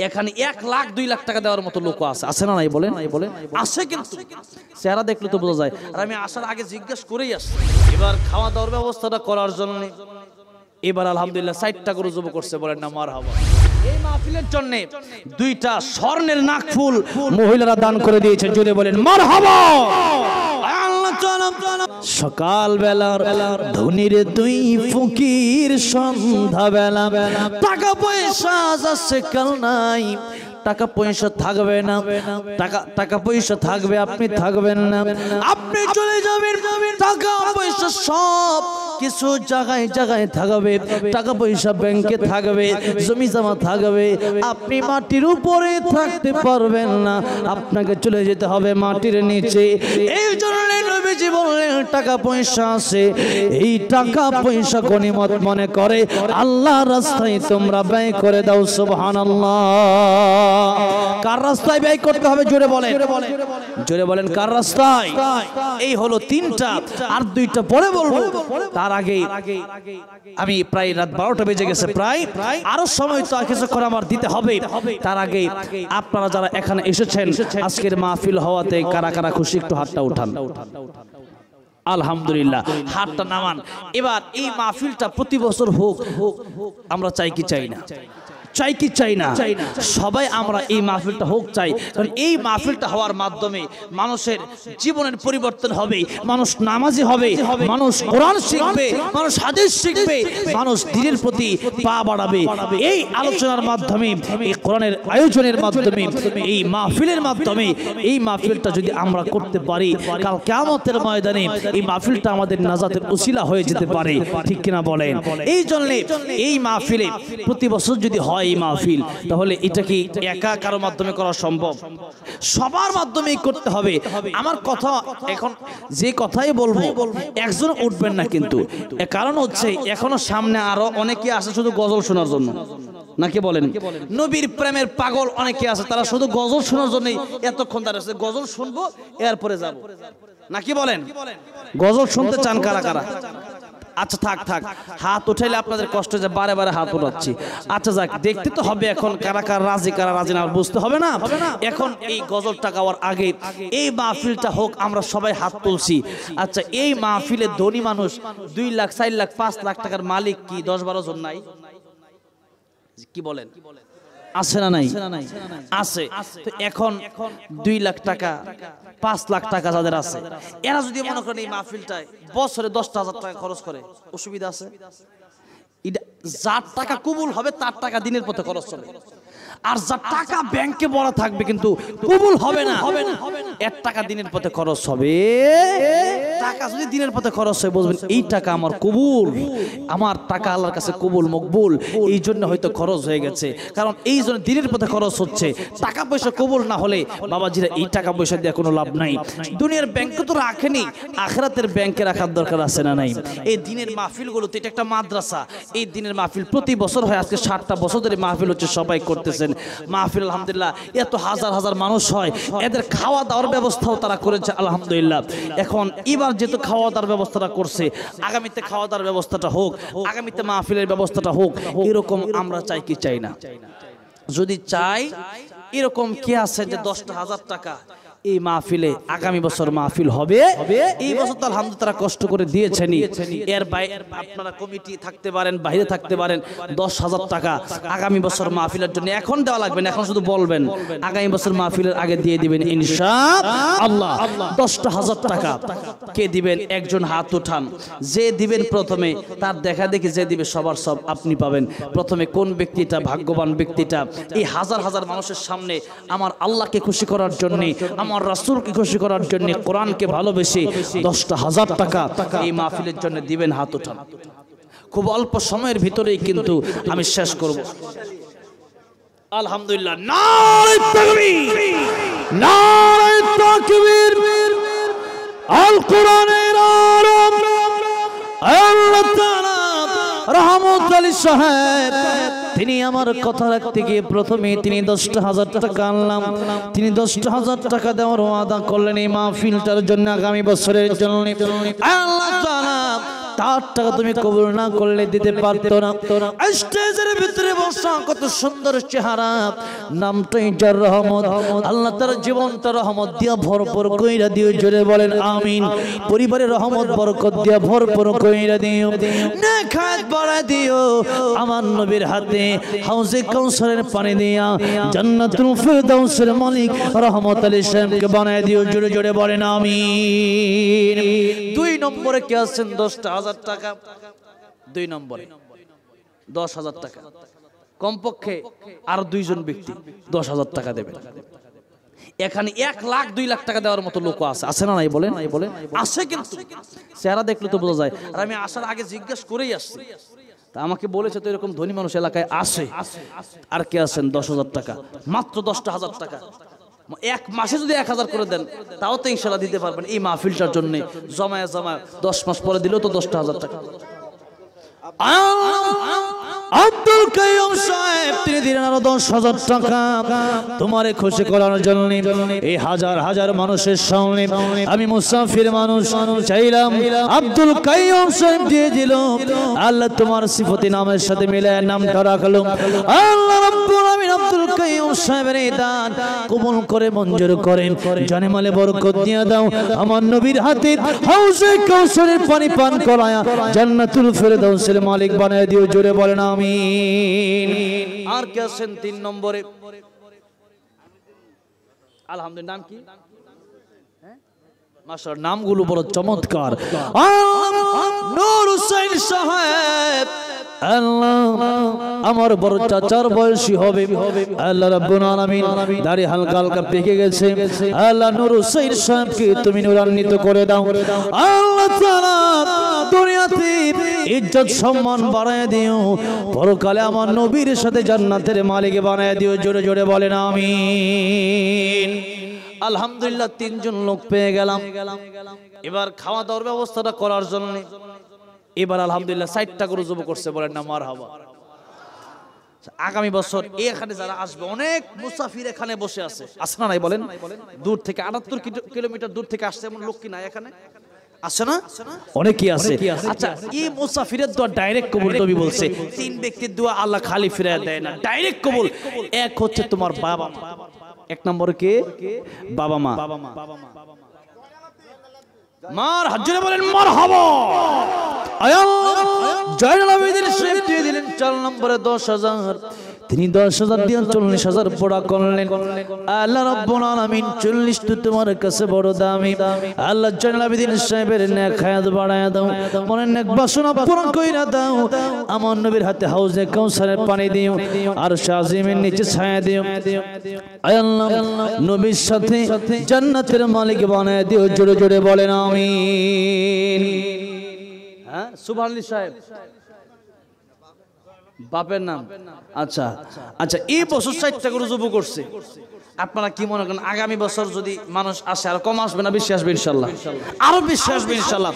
এখানে 1 লাখ 2 লাখ টাকা দেওয়ার মতো লোক আছে না নাই বলেন? আছে, কিন্তু চেহারা দেখলে তো বোঝা যায়। আর আমি আসার আগে জিজ্ঞেস করেই আসছি। এবার খাওয়া দাওয়ার ব্যবস্থাটা করার জন্য এবার আলহামদুলিল্লাহ 60টা করে যুব করছে, বলেন না মারহাবা। এই মাহফিলের জন্য 2টা স্বর্ণের নাকফুল মহিলারা দান করে দিয়েছে, জোরে বলেন মারহাবা। সকাল বেলার ধনির 2 ফকির, সন্ধ্যা বেলা টাকা পয়সা যাচ্ছে কাল নাই, টাকা পয়সা থাকবে না, টাকা পয়সা থাকবে আপনি থাকবেন না, আপনি চলে যাবেন, টাকা পয়সা সব কিছু জায়গায় জায়গায় থাকবে, টাকা পয়সা ব্যাংকে থাকবে, জমি জমা থাকবে, আপনি মাটির উপরে থাকতে পারবেন না, আপনাকে চলে যেতে হবে মাটির নিচে। এই জন্য নবীজি বললেন টাকা পয়সা আছে, এই টাকা পয়সা গনিমত মনে করে আল্লাহর রাস্তায় তোমরা ব্যয় করে দাও। সুবহানাল্লাহ। কার রাস্তায় ব্যয় করতে হবে জোরে বলেন, জোরে বলেন কার রাস্তায়? এই হলো 3টা, আর 2টা পরে বলবো। তার আগে আমি প্রায় রাত 12টা বেজে গেছে, প্রায় আরো সময় তো কিছুক্ষণ আমার দিতে হবে। তার আগে আপনারা যারা এখানে এসেছেন আজকের মাহফিল হওয়াতে কারা কারা খুশি একটু হাতটা উঠান। আলহামদুলিল্লাহ, হাতটা নামান। এবার এই মাহফিলটা প্রতি বছর হোক, আমরা চাই কি চাই না? চাই কি চাই না? সবাই আমরা এই মাহফিলটা হোক চাই, কারণ এই মাহফিলটা হওয়ার মাধ্যমে মানুষের জীবনের পরিবর্তন হবে, মানুষ নামাজি হবে, মানুষ কোরআন শিখবে, মানুষ হাদিস শিখবে, মানুষ দ্বীনের প্রতি পা বাড়াবে। এই আলোচনার মাধ্যমে, এই কোরআনের আয়োজনের মাধ্যমে, এই মাহফিলের মাধ্যমে, এই মাহফিলটা যদি আমরা করতে পারি, কাল কিয়ামতের ময়দানে এই মাহফিলটা আমাদের নাজাতের উসিলা হয়ে যেতে পারে, ঠিক কিনা বলেন? এই জন্য এই মাহফিলে প্রতি বছর যদি হয় এই মাহফিল, তাহলে এটা কি একা কারো মাধ্যমে করা সম্ভব? সবার মাধ্যমেই করতে হবে। আমার কথা এখন যে কথাই বলবো, একজন উঠবেন না, কিন্তু কারণ হচ্ছে এখনো সামনে আরো অনেকে আসে শুধু গজল শোনার জন্য, নাকি বলেন? নবীর প্রেমের পাগল অনেকে আছে, তারা শুধু গজল শোনার জন্যই এতক্ষণ দাঁড়িয়ে গজল শুনবো এরপরে যাব, নাকি বলেন? গজল শুনতে চান কারা কারা? আচ্ছা থাক, হাত উঠাইলে আপনাদের কষ্ট যে বারে বারে হাত উঠাচ্ছি। আচ্ছা যাক, দেখতে তো হবে এখন কারা কারা রাজি কারা রাজি না, বুঝতে হবে না? এখন এই গজলটা গাওয়ার আগে এই মাহফিলটা হোক, আমরা সবাই হাত তুলছি। আচ্ছা, এই মাহফিলে ধনী মানুষ 2 লাখ 4 লাখ 5 লাখ টাকার মালিক কি 10-12 জন নাই? কি বলেন? আছে না নাই? আছে। তো এখন 2 লাখ টাকা 5 লাখ টাকা যাদের আছে, এরা যদি মনে করেন এই মাহফিলটায় বছরে 10,000 টাকা খরচ করে, অসুবিধা আছে? যার টাকা কবুল হবে তার টাকা দিনের পথে খরচ হবে, আর যার টাকা ব্যাংকে ভরা থাকবে কিন্তু কবুল হবে না, এর টাকা দিনের পথে খরচ হবে। টাকা যদি দিনের পথে খরচ হয়, বুঝবেন এই টাকা আমার কবুল, আমার টাকা আল্লাহর কাছে কবুল মকবুল, এই জন্য হয়তো খরচ হয়ে গেছে। কারণ এই জন্য দিনের পথে খরচ হচ্ছে। টাকা পয়সা কবুল না হলে বাবাজিরা এই টাকা পয়সা দিয়ে কোনো লাভ নাই। দুনিয়ার ব্যাংকে তো রাখেনি, আখিরাতের ব্যাংকে রাখার দরকার আছে না নাই? এই দিনের মাহফিলগুলোতে এটা একটা মাদ্রাসা। এই দিনের মাহফিল প্রতি বছর হয়, আজকে 60টা বছর ধরে মাহফিল হচ্ছে, সবাই করতেছেন মাহফিল। আলহামদুলিল্লাহ, এত হাজার হাজার মানুষ হয়, এদের খাওয়া দাওয়ার ব্যবস্থাও তারা করেছে আলহামদুলিল্লাহ। এখন এবার যেহেতু খাওয়া দাওয়ার ব্যবস্থাটা করছে, আগামীতে খাওয়া দাওয়ার ব্যবস্থাটা হোক, আগামীতে মাহফিলের ব্যবস্থাটা হোক, এরকম আমরা চাই কি চাই না? যদি চাই, এরকম কি আছে যে 10,000 টাকা এই মাহফিলে আগামী বছর মাহফিল হবে? এই বছর তো আলহামদুলিল্লাহ তারা কষ্ট করে দিয়েছেনই, এর বাইরে আপনারা কমিটি থাকতে পারেন, বাইরে থাকতে পারেন, 10,000 টাকা আগামী বছর মাহফিলের জন্য এখন দেওয়া লাগবে না, এখন শুধু বলবেন, আগামী বছর মাহফিলের আগে দিয়ে দিবেন ইনশাআল্লাহ। 10,000 টাকা কে দিবেন? একজন হাত উঠান। যে দিবেন প্রথমে, তার দেখা দেখি যে দিবে সবার সব আপনি পাবেন। প্রথমে কোন ব্যক্তিটা ভাগ্যবান ব্যক্তিটা এই হাজার হাজার মানুষের সামনে আমার আল্লাহকে খুশি করার জন্য, আমার রাসূলকে খুশি করার জন্য, কোরআনকে ভালোবেসে 10,000 টাকা এই মাহফিলের জন্য দিবেন? হাত উঠান। খুব অল্প সময়ের ভিতরেই কিন্তু আমি শেষ করব। আলহামদুলিল্লাহ, নারে তাকবীর, নারে তাকবীর। আল কোরআনের আরব আল্লাহ তাআলা রহমত আলী সাহেব, তিনি আমার কথা রাখতে গিয়ে প্রথমে তিনি 10,000 টাকা আনলাম, তিনি 10,000 টাকা দেওয়ার ওয়াদা করলেন এই মাহফিলটার জন্য, আগামী বছরের জন্য। আল্লাহ তাআলা তার টাকা তুমি কবুল না করলে দিতে পারতো না। স্টেজের ভিতরে বসা কত সুন্দর চেহারা, নামটাই যার রহমত, আল্লাহ তার জীবনটা রহমত দিয়া ভরপুর কইরা দিও, জোরে বলেন আমিন। পরিবারের রহমত বরকত দিয়া ভরপুর কইরা দিও, নেখাত বাড়ায় দিও। আমার নবীর হাতে হাউজে কাউসারের পানি দিয়া জান্নাতুল ফিরদাউসের মালিক রহমত আলী সাহেবকে বানায় দিও, জোরে জোরে বলেন আমিন। 2 নম্বরে কে আছেন 10,000 টাকা? 2 নম্বরে 10,000 টাকা, কমপক্ষে আরো 2 জন ব্যক্তি 10,000 টাকা দেবেন। এখানে 1 লাখ 2 লাখ টাকা দেওয়ার মতো লোক আছে, আছে না নাই বলেন? আছে, কিন্তু চেহারা দেখলে তো বোঝা যায়। আর আমি আসার আগে জিজ্ঞেস করেই আসছি, তা আমাকে বলেছে তো এরকম ধনী মানুষ এলাকায় আছে। আর কে আছেন 10,000 টাকা? মাত্র 10,000 টাকা। 1 মাসে যদি 1,000 করে দেন তাও তো ইনশাআল্লাহ দিতে পারবেন। এই মাহফিলটার জন্য জমায় 10 মাস পরে দিলেও তো 10,000 টাকা। আব্দুল কাইয়ুম সাহেব তিনি দিলেন আরো 10,000 টাকা তোমারে খুশি করার জন্য। এই হাজার হাজার মানুষের সামনে আমি মুসাফির মানুষ চাইলাম, আব্দুল কাইয়ুম সাহেব দিয়ে দিল। আল্লাহ তোমার সিফতি নামের সাথে মিলায় নামটা রাখলো। আল্লাহ রাব্বুল আমিন আব্দুল কাইয়ুম সাহেবের এই দান কবুল করে মঞ্জুর করেন, জানে মালে বরকত দিয়ে দাও। আমার নবীর হাতে হাউজে কাউসারের পানি পান করায়া জান্নাতুল ফিরদাউসের মালিক বানায় দিও, জোরে বলেন আমিন। আর কে আছেন 3 নম্বরে? আলহামদুলিল্লাহ, নাম কি? মাশাআল্লাহ, নামগুলো বড় চমৎকার। নূর হোসেন সাহেব, আল্লাহ আমার বড় চাচার বয়সী হবে। আল্লাহ রাব্বুল আলামিন দাড়ি হালকা হালকা পেকে গেছে। আল্লাহ নূর হোসেন সাহেবকে তুমি নূরান্বিত করে দাও। আল্লাহ তাআলা দুনিয়াতে ইজ্জত সম্মান বাড়ায় দিও, পরকালে আমার নবীর সাথে জান্নাতের মালিক বানায় দিও, জোরে জোরে বলেন আমিন। আলহামদুলিল্লাহ 3 জন লোক পেয়ে গেলাম। এবার খাওয়া দাওয়ার ব্যবস্থাটা করার জন্য এবার আলহামদুলিল্লাহ 60টা গরু জব করছে, বলেন না মারহাবা। আগামী বছর এখানে যারা আসবে অনেক মুসাফির এখানে বসে আছে, আছে না নাই বলেন? দূর থেকে 78 কিলোমিটার দূর থেকে আসছে এমন লোক কি নাই এখানে? আছে না? অনেকেই আছে। আচ্ছা, এই মুসাফিরের দোয়া ডাইরেক্ট কবুল। নবী বলছে 3 ব্যক্তির দোয়া আল্লাহ খালি ফিরায় দেয় না, ডাইরেক্ট কবুল। এক হচ্ছে তোমার বাবা মা, 1 নম্বরে কে? বাবা মা। মার হাজরে বলেন মারহাবা। জয়নুল আবেদিন সাহেব দিয়ে দিলেন 4 নম্বরে 10,000। তিনি 10,000 দিয়ে 40,000 পোড়া করলেন। আল্লাহ রাব্বুল আলামিন 40 তো তোমার কাছে বড় দামি। আল্লাহ জয়নুল আবেদিন সাহেবের নেক হায়াত বাড়ায়া দাও, মনের নেক বাসনা পূরণ কইরা দাও। আমার নবীর হাতে হাউজে কাউসারের পানি দিও, আর শাজিমের নিচে ছায়া দিও। আয় আল্লাহ নবীর সাথে জান্নাতের মালিক বানায় দিও, জোরে জোরে বলেন আমিন। হ্যাঁ, সুবহানাল্লাহ সাহেব বাপের নাম। আচ্ছা আচ্ছা, এই বছর 60টা গরু জব করছে। আপনারা কি মনে করেন আগামী বছর যদি মানুষ আসে আর কম আসবে না বেশি আসবে? ইনশাআল্লাহ আরো বেশি আসবে ইনশাআল্লাহ।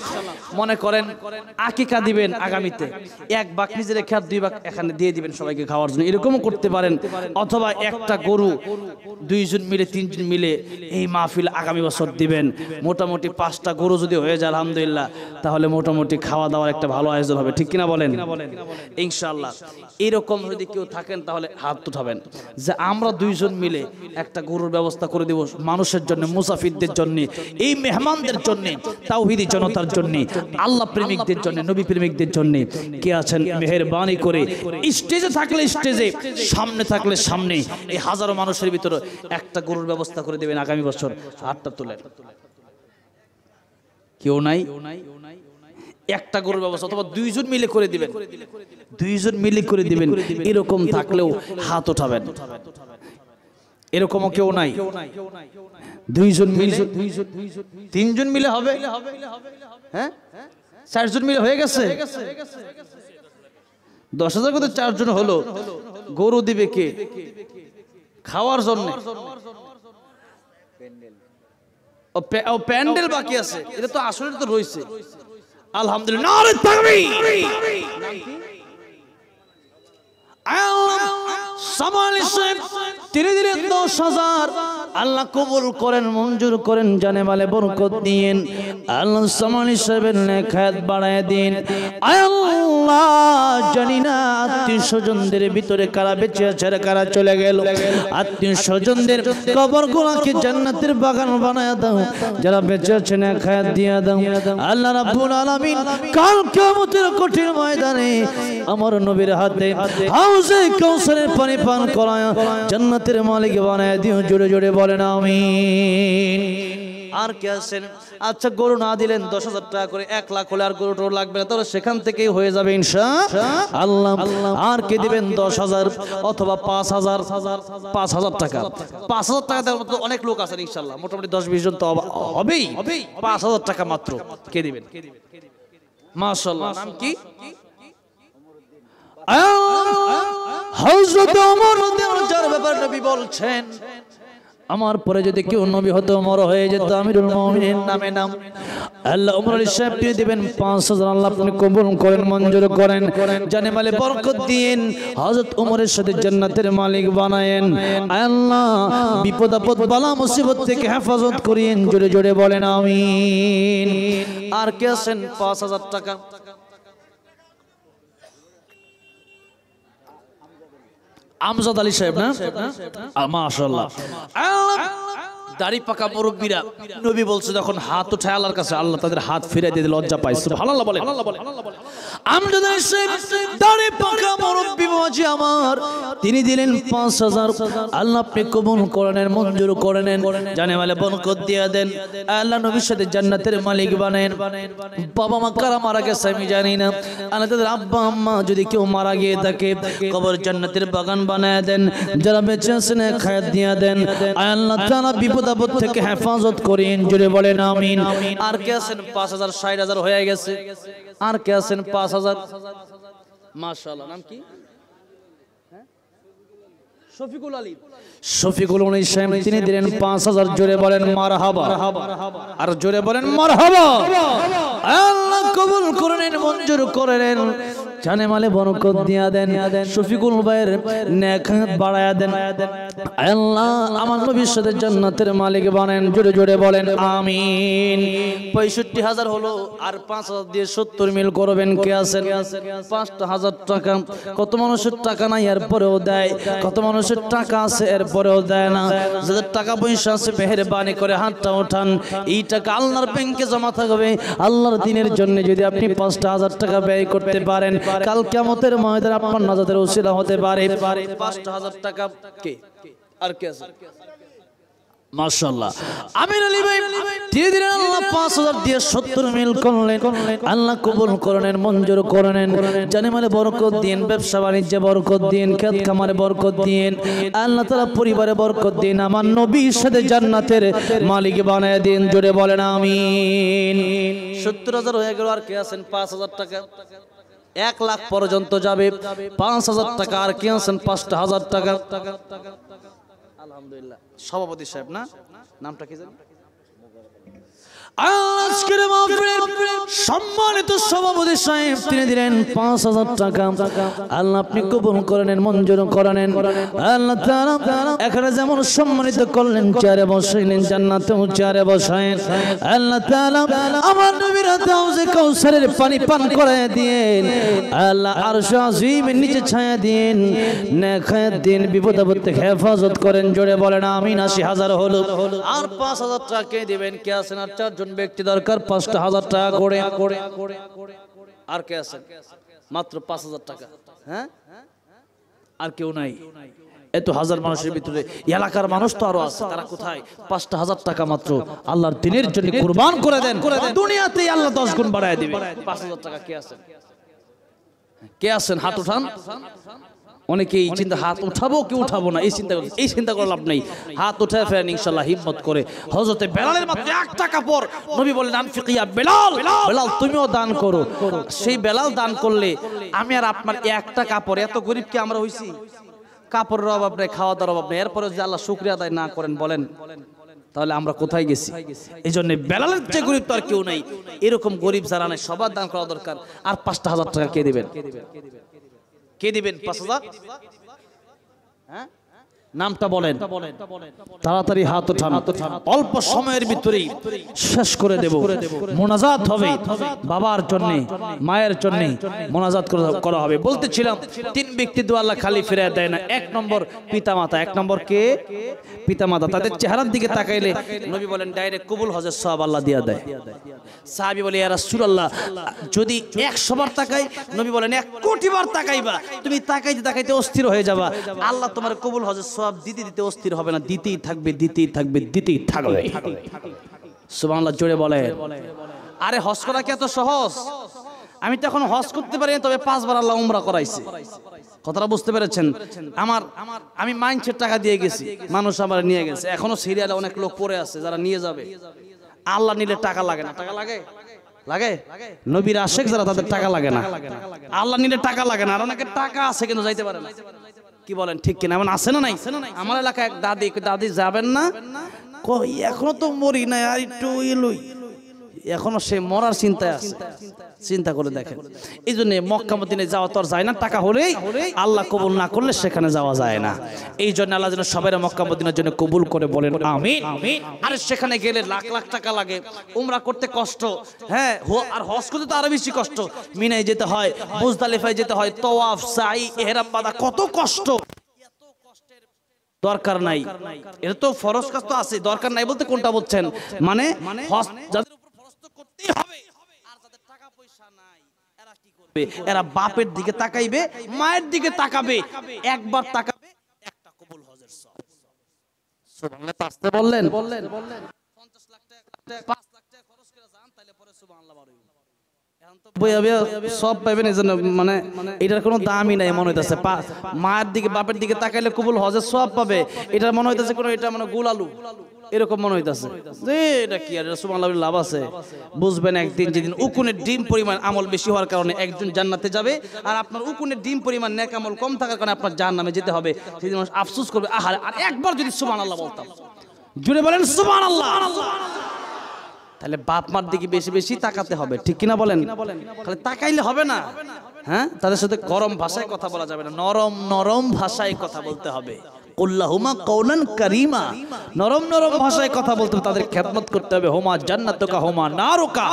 মনে করেন আকিকা দিবেন আগামীতে, 1 ভাগ নিজের খেয়াল 2 ভাগ এখানে দিয়ে দিবেন সবাইকে খাওয়ার জন্য, এরকমও করতে পারেন। অথবা একটা গরু 2 জন মিলে 3 জন মিলে এই মাহফিল আগামী বছর দিবেন। মোটামুটি 5টা গরু যদি হয়ে যায় আলহামদুলিল্লাহ, তাহলে মোটামুটি খাওয়া দাওয়ার একটা ভালো আয়োজন হবে, ঠিক কিনা বলেন? ইনশাআল্লাহ এরকম যদি কেউ থাকেন তাহলে হাত উঠাবেন যে আমরা 2 জন মিলে একটা গরুর ব্যবস্থা করে দেব মানুষের জন্য, মুসাফিরদের জন্য, এই মেহমানদের জন্য, তাওহীদি জনতার জন্য, আল্লাহ প্রেমিকদের জন্য, নবী প্রেমিকদের জন্য। কে আছেন মেহেরবানি করে স্টেজে থাকলে স্টেজে, সামনে থাকলে সামনে, এই হাজারো মানুষের ভিতরে একটা গরুর ব্যবস্থা করে দেবেন আগামী বছর? হাতটা তুলেন। কেউ নাই? একটা গরুর ব্যবস্থা অথবা 2 জন মিলে করে দিবেন, 2 জন মিলে করে দিবেন। এরকম থাকলেও হাত উঠাবেন। এরকমও কেউ নাই? 2 জন মিলে, 3 জন মিলে হবে? হ্যাঁ, 4 জন মিলে হয়ে গেছে। 10,000 করে 4 জন হলো। গরু দিবে কে? খাওয়ার জন্য। ও প্যান্ডেল বাকি আছে, এটা তো আসলে তো রয়েছে। আলহামদুলিল্লাহ, নারে তাকবীর। নাম কি? আল্লাহ সামাল সাহেব তিনি দিলেন 10,000 আল্লাহ কবুল করেন মঞ্জুর করেন জানে মালে বরকত দিন আল্লাহ সামানি সাহেবের নেখায়াত বাড়ায় দিন আল্লাহ জানি না আত্মীয় স্বজনদের ভিতরে কারা বেঁচে আছে আর কারা চলে গেল আত্মীয় স্বজনদের কবরগুলোকে জান্নাতের বাগান বানায় দাও যারা বেঁচে আছে নেখায়াত দিয়ে দাও আল্লাহ রাব্বুল আলামিন কাল কিয়ামতের কঠিন ময়দানে আমার নবীর হাতে হাউজে কাউসারের পানি পান করায় জান্নাতের মালিক বানায় দিও জোরে জোরে বলেন আমিন আর কে আছেন আচ্ছা গরু না দিলেন 10,000 টাকা করে 1 লাখ হলে আর গরুটা লাগবে না তাহলে সেখান থেকেই হয়ে যাবে ইনশাআল্লাহ আর কে দিবেন 10,000 অথবা 5,000 টাকা 5,000 টাকা দেওয়ার মতো অনেক লোক আছেন ইনশাআল্লাহ মোটামুটি 10-20 জন তো হবেই 5,000 টাকা মাত্র কে দিবেন মাশাআল্লাহ নাম কি হযরত ওমর রাদিয়াল্লাহু যার ব্যাপারে নবী বলছেন আমার পরে যদি কেউ নবী হতো ওমর হয়ে যেত আমিরুল মুমিনিন নামে নাম আল্লাহ ওমর আলী সাহেব তিনি দিবেন 5,000 আল্লাহ আপনি কবুল করেন মঞ্জুর করেন জানে মালে বরকত দিন হযরত ওমরের সাথে জান্নাতের মালিক বানায়েন আল্লাহ বিপদ আপদ বালা মুসিবত থেকে হেফাজত করিয়েন জোরে জোরে বলেন আমিন আর কে আছেন 5,000 টাকা আমজাদ আলী সাহেব না মাশাআল্লাহ দাড়ি পাকা মুরব্বীরা নবী বলছে যখন হাত উঠায় আল্লাহর কাছে আল্লাহ তাদের হাত ফিরিয়ে দিয়ে লজ্জা পায় সুবহানাল্লাহ বলেন আমজাদ আলী সাহেব দাড়ি পাকা মুরব্বী বাবাজি আমার তিনি দিলেন 5,000 আল্লাহ আপনি কবুল করেন মঞ্জুর করেন জানে মালে বরকত দিয়ে দেন আল্লাহ নবীর সাথে জান্নাতের মালিক বানায়েন বাবা মা কারা মারা গেছে আমি জানি না আল্লাহ তাদের আব্বা আম্মা যদি কেউ মারা গিয়ে থাকে কবর জান্নাতের বাগান বানায় দেন যারা বেঁচে আছেন খায়াত দিয়ে দেন আল্লাহ তাআলা বিপদ আপদ থেকে হেফাজত করেন জোরে বলেন আমিন আর কে আছেন 5,000 60,000 হয়ে গেছে আর কে আছেন 5,000 মাশাআল্লাহ নাম কি শফিকুল আলী শফিকুল আলী সাহেব তিনি দিলেন 5,000 জোরে বলেন মারহাবা আর জোরে বলেন মারহাবা আল্লাহ কবুল করেন মঞ্জুর করেন জানে মালে বরকত দিয়া দেন শফিকুল ভাইয়ের নেখাত বাড়ায়া দেন আল্লাহ আমার নবীর সাথে জান্নাতের মালিক বানান জোরে জোরে বলেন আমিন 65,000 হলো আর 5,000 দিয়ে 70 মিল করবেন কে আছেন 5,000 টাকা কত মানুষের টাকা নাই এর পরেও দেয় কত মানুষের টাকা আছে এর পরেও দেয় না যাদের টাকা পয়সা আছে মেহেরবানি করে হাতটা ওঠান এই টাকা আল্লাহর ব্যাংকে জমা থাকবে আল্লাহর দ্বীনের জন্য যদি আপনি 5,000 টাকা ব্যয় করতে পারেন কাল কিয়ামতের ময়দানে আপনার নাজাতের ওসিলা হতে পারে 5,000 টাকা কে আর কে আছে মাশাআল্লাহ আমির আলী ভাই দিয়ে দিলেন আল্লাহ 5,000 দিয়ে 70 মিল করলেন আল্লাহ কবুল করেন মঞ্জুর করেন জানে মালে বরকত দিন ব্যবসা বাণিজ্যে বরকত দিন খেত খামারে বরকত দিন আল্লাহ তাআলা পরিবারে বরকত দিন আমার নবীর সাথে জান্নাতের মালিক বানায় দিন জোরে বলেন আমিন 70,000 হয়ে গেল আর কে আছেন 5,000 টাকা 1 লাখ পর্যন্ত যাবে 5,000 টাকা আর কে আছেন 5,000 টাকা আলহামদুলিল্লাহ সভাপতি সাহেব না নামটা কি জানেন আজকের মাহফিলের সম্মানিত সভাপতি সাহেব তিনি দিলেন 5,000 টাকা আল্লাহ আপনি কবুল করেন মঞ্জুর করেন আল্লাহ তাআলা এখানে যেমন সম্মানিত করলেন চেয়ারে বসাইলেন জান্নাতেও চেয়ারে বসায়েন আল্লাহ তাআলা আমার নবীর হাতে হাউজে কাউসারের পানি পান করায় দিয়েন আল্লাহ আরশে আজিমের নিচে ছায়া দিন নেখায়াত দিন বিপদ আপদ থেকে হেফাজত করেন জোরে বলেন আমিন 80,000 হলো আর 5,000 টাকা কে দিবেন কে আছেন আর ব্যক্তি দরকার 5,000 টাকা করে আর কে আছে মাত্র 5,000 টাকা হ্যাঁ আর কেউ নাই এত হাজার মানুষের ভিতরে এলাকার মানুষ তো আরো আছে তারা কোথায় 5,000 টাকা মাত্র আল্লাহর দ্বীনের জন্য কুরবান করে দেন দুনিয়াতেই আল্লাহ 10 গুণ বাড়ায় দিবে 5,000 টাকা কে আছেন হাত উঠান অনেকেই চিন্তা হাত উঠাবো কি উঠাবো না এই চিন্তা করে লাভ নেই হাত উঠায় ফেরেন ইনশাআল্লাহ হিম্মত করে হযরতে বেলালের মাত্র 1 টাকা পর নবী বলেন আনফিকিয়া বেলাল তুমিও দান করো সেই বেলাল দান করলে আমি আর আপনার 1 টাকা পর এত গরিব কি আমরা হইছি কাপড়ের অভাব নেই খাওয়া দাওয়ার অভাব নেই এরপরে যদি আল্লাহ শুকরিয়া আদায় না করেন বলেন তাহলে আমরা কোথায় গেছি এইজন্য বেলালের চেয়ে গরিব তো আর কেউ নাই এরকম গরিব যারা নাই সবার দান করা দরকার আর 5,000 টাকা কে দিবেন কে দিবেন 5,000 হ্যাঁ নামটা বলেন, তাড়াতাড়ি হাত ওঠান, অল্প সময়ের ভিতরেই শেষ করে দেব। মোনাজাত হবে বাবার জন্য, মায়ের জন্য মোনাজাত করা হবে। বলতেছিলাম 3 ব্যক্তি দোয়া আল্লাহ খালি ফিরিয়ে দেয় না। 1 নম্বর পিতামাতা। 1 নম্বর কে? পিতামাতা। তাদের চেহারার দিকে তাকাইলে নবী বলেন ডাইরেক্ট কবুল হজের সওয়াব আল্লাহ দিয়া দেয়। সাহাবী বলে ইয়া রাসূলুল্লাহ, যদি 100 বার তাকাই, নবী বলেন 1 কোটি বার তাকাইবা, তুমি তাকাইতে তাকাইতে অস্থির হয়ে যাবা, আল্লাহ তোমার কবুল হজের সওয়াব দিতে দিতে অস্থির হবে না, দিতেই থাকবে, দিতেই থাকবে, দিতেই থাকবে। সুবহানাল্লাহ জোরে বলে। আরে হজ করা কি এত সহজ? আমি তো এখন হজ করতে পারি না, তবে 5 বার আল্লাহ উমরা করাইছে। কথাটা বুঝতে পেরেছেন? আমি মাইন্ডসেট টাকা দিয়ে গেছি, মানুষ আমার নিয়ে গেছে, এখনো সিরিয়ালে অনেক লোক পড়ে আছে যারা নিয়ে যাবে। আল্লাহ নিলে টাকা লাগে না? টাকা লাগে? লাগে? নবীর আশেক যারা তাদের টাকা লাগে না, আল্লাহ নিলে টাকা লাগে না। আর অনেকের টাকা আছে কিন্তু যাইতে পারে না। কি বলেন ঠিক কিনা? এমন আছে না নাই? আমার এলাকায় এক দাদি যাবেন না, কই এখনো তো মরি নাই, আর একটু এলুই, এখনো সে মরার চিন্তায় আছে। চিন্তা করে দেখেন। এই জন্য মক্কা মদিনায় যাওয়া তো আর যায় না, টাকা হলেই আল্লাহ কবুল না করলে সেখানে যাওয়া যায় না। এই জন্য আল্লাহ যেন সবাই মক্কা মদিনার জন্য কবুল করে বলেন আমিন। আর সেখানে গেলে লাখ লাখ টাকা লাগে, উমরা করতে কষ্ট, হ্যাঁ, আর হজ করতে তো আরো বেশি কষ্ট। মিনায় যেতে হয়, মুজদালিফায় যেতে হয়, তওয়াফ, সাই, ইহরাম বাঁধা, কত কষ্ট। দরকার নাই, এটা তো ফরজ কাজ তো আছে, দরকার নাই বলতে কোনটা বলছেন? মানে হজ যাদের উপর ফরজ তো করতেই হবে, আর যাদের টাকা পয়সা নাই এরা কি করবে? এরা বাপের দিকে তাকাইবে, মায়ের দিকে তাকাবে, একবার তাকাবে, একটা কবুল হজের সওয়াব। সুবহানাল্লাহ আসতে বললেন 50 লাখ টাকা 5 লাখ টাকা খরচ করে যান, তাহলে পরে সুবহানাল্লাহ বাড়বে। সব পাইবেন, এই জন্য মানে এটার কোনো দামই নাই মনে হইতেছে। মায়ের দিকে বাপের দিকে তাকাইলে কবুল হজের সওয়াব পাবে, এটার মনে হইতেছে কোনো, এটা মানে গোল আলু এরকম মনে হইতেছে যে এটা কি আর সুবহানাল্লাহ লাভ আছে। বুঝবেন একদিন, যেদিন উকুনের ডিম পরিমাণ আমল বেশি হওয়ার কারণে একজন জান্নাতে যাবে, আর আপনার উকুনের ডিম পরিমাণ নেক আমল কম থাকার কারণে আপনার জাহান্নামে যেতে হবে, সেদিন মানুষ আফসোস করবে, আহারে আর একবার যদি সুবহানাল্লাহ বলতাম। জুড়ে বলেন সুবহানাল্লাহ। তাহলে বাপ মার দিকে বেশি বেশি তাকাতে হবে, ঠিক কিনা বলেন? খালি তাকাইলে হবে না, হ্যাঁ, তাদের সাথে গরম ভাষায় কথা বলা যাবে না, নরম নরম ভাষায় কথা বলতে হবে। কুল্লাহুমা কওলান কারীমা, নরম নরম ভাষায় কথা বলতে হবে, তাদের খেদমত করতে হবে। হুমা জান্নাতুকা হুমা নারুকা,